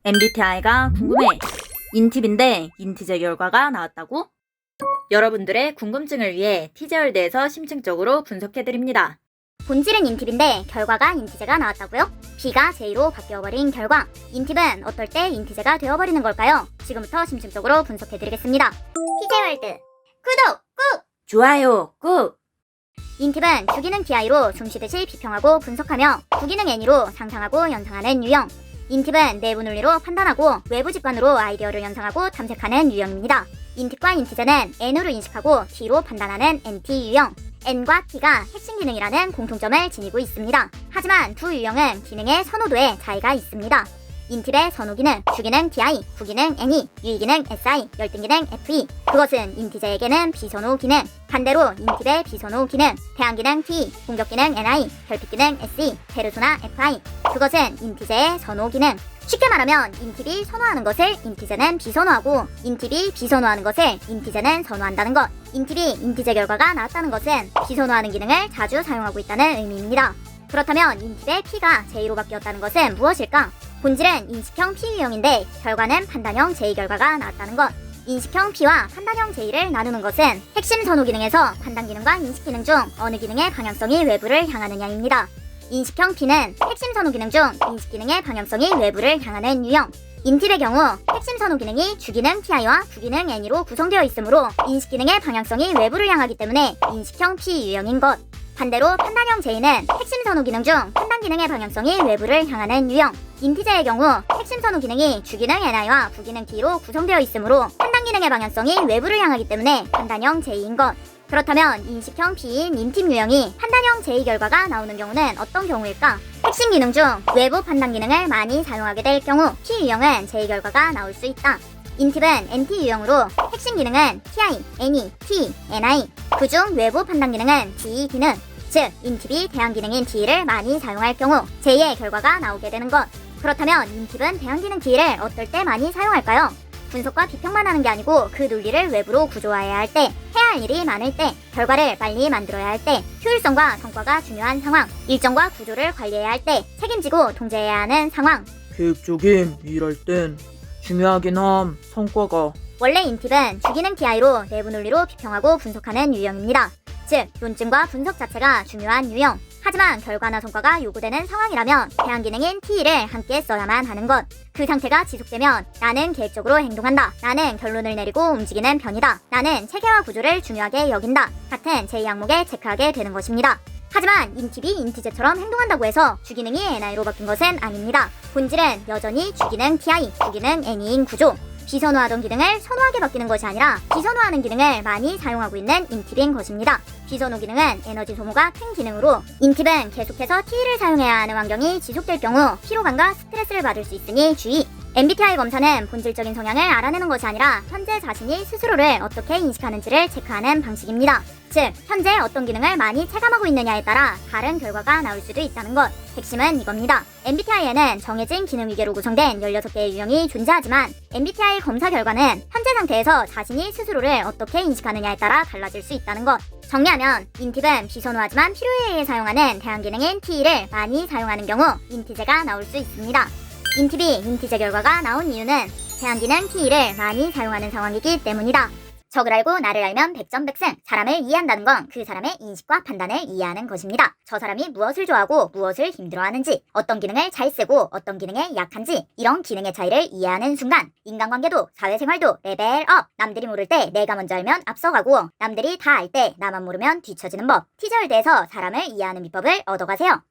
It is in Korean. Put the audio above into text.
MBTI가 궁금해. 인팁인데 인티제 결과가 나왔다고? 여러분들의 궁금증을 위해 티제월드에서 심층적으로 분석해드립니다. 본질은 인팁인데 결과가 인티제가 나왔다고요? B가 J로 바뀌어버린 결과, 인팁은 어떨 때 인티제가 되어버리는 걸까요? 지금부터 심층적으로 분석해드리겠습니다. 티제월드 구독 꾹! 좋아요 꾹! 인팁은 주기능 TI로 숨쉬듯이 비평하고 분석하며 부기능 N으로 상상하고 연상하는 유형. 인팁은 내부 논리로 판단하고 외부 직관으로 아이디어를 연상하고 탐색하는 유형입니다. 인팁과 인티제는 N으로 인식하고 T로 판단하는 NT 유형. N과 T가 핵심 기능이라는 공통점을 지니고 있습니다. 하지만 두 유형은 기능의 선호도에 차이가 있습니다. 인팁의 선호 기능, 주기능 TI, 부기능 NE, 유의기능 SI, 열등기능 FE. 그것은 인티제에게는 비선호 기능. 반대로 인팁의 비선호 기능, 대항기능 TE, 공격기능 NI, 결핍기능 SE, 페르소나 FI. 그것은 인티제의 선호 기능. 쉽게 말하면 인팁이 선호하는 것을 인티제는 비선호하고 인팁이 비선호하는 것을 인티제는 선호한다는 것. 인팁이 인티제 결과가 나왔다는 것은 비선호하는 기능을 자주 사용하고 있다는 의미입니다. 그렇다면 인팁의 P가 J로 바뀌었다는 것은 무엇일까? 본질은 인식형 P 유형인데 결과는 판단형 J 결과가 나왔다는 것. 인식형 P와 판단형 J를 나누는 것은 핵심 선호 기능에서 판단 기능과 인식 기능 중 어느 기능의 방향성이 외부를 향하느냐입니다. 인식형 P는 핵심 선호 기능 중 인식 기능의 방향성이 외부를 향하는 유형. 인팁의 경우 핵심 선호 기능이 주기능 TI와 부기능 NE로 구성되어 있으므로 인식 기능의 방향성이 외부를 향하기 때문에 인식형 P 유형인 것. 반대로 판단형 J는 핵심 선호 기능 중 판단 기능의 방향성이 외부를 향하는 유형. 인티제의 경우 핵심 선호 기능이 주기능 NI와 부기능 T로 구성되어 있으므로 판단 기능의 방향성이 외부를 향하기 때문에 판단형 J인 것. 그렇다면 인식형 P인 인팁 유형이 판단형 J 결과가 나오는 경우는 어떤 경우일까? 핵심 기능 중 외부 판단 기능을 많이 사용하게 될 경우 P 유형은 J 결과가 나올 수 있다. 인팁은 NT 유형으로 핵심 기능은 TI, NE, T, NI. 그중 외부 판단 기능은 DE 기능. 즉, 인팁이 대항 기능인 T를 많이 사용할 경우 J의 결과가 나오게 되는 것. 그렇다면 인팁은 대항 기능 T를 어떨 때 많이 사용할까요? 분석과 비평만 하는 게 아니고 그 논리를 외부로 구조화해야 할 때, 해야 할 일이 많을 때, 결과를 빨리 만들어야 할 때, 효율성과 성과가 중요한 상황, 일정과 구조를 관리해야 할 때, 책임지고 통제해야 하는 상황. 계획적인 일할 땐 중요하긴 함 성과가. 원래 인팁은 주기능 TI로 내부 논리로 비평하고 분석하는 유형입니다. 즉, 논증과 분석 자체가 중요한 유형. 하지만 결과나 성과가 요구되는 상황이라면 대항 기능인 T를 함께 써야만 하는 것. 그 상태가 지속되면 나는 계획적으로 행동한다. 나는 결론을 내리고 움직이는 편이다. 나는 체계와 구조를 중요하게 여긴다. 같은 제2항목에 체크하게 되는 것입니다. 하지만 인팁이 인티제처럼 행동한다고 해서 주기능이 NI로 바뀐 것은 아닙니다. 본질은 여전히 주기능 TI, 부기능 NE인 구조. 비선호하던 기능을 선호하게 바뀌는 것이 아니라 비선호하는 기능을 많이 사용하고 있는 인팁인 것입니다. 비선호 기능은 에너지 소모가 큰 기능으로 인팁은 계속해서 T를 사용해야 하는 환경이 지속될 경우 피로감과 스트레스를 받을 수 있으니 주의! MBTI 검사는 본질적인 성향을 알아내는 것이 아니라 현재 자신이 스스로를 어떻게 인식하는지를 체크하는 방식입니다. 즉, 현재 어떤 기능을 많이 체감하고 있느냐에 따라 다른 결과가 나올 수도 있다는 것. 핵심은 이겁니다. MBTI에는 정해진 기능 위계로 구성된 16개의 유형이 존재하지만 MBTI 검사 결과는 현재 상태에서 자신이 스스로를 어떻게 인식하느냐에 따라 달라질 수 있다는 것. 정리하면 인팁은 비선호하지만 필요에 의해 사용하는 대항 기능인 T를 많이 사용하는 경우 인티제가 나올 수 있습니다. 인팁이 인티제 결과가 나온 이유는 대항 기능 T를 많이 사용하는 상황이기 때문이다. 적을 알고 나를 알면 백전백승. 사람을 이해한다는 건 그 사람의 인식과 판단을 이해하는 것입니다. 저 사람이 무엇을 좋아하고 무엇을 힘들어하는지, 어떤 기능을 잘 쓰고 어떤 기능에 약한지, 이런 기능의 차이를 이해하는 순간 인간관계도 사회생활도 레벨업. 남들이 모를 때 내가 먼저 알면 앞서가고 남들이 다 알 때 나만 모르면 뒤처지는 법. 티저월드에서 사람을 이해하는 비법을 얻어가세요.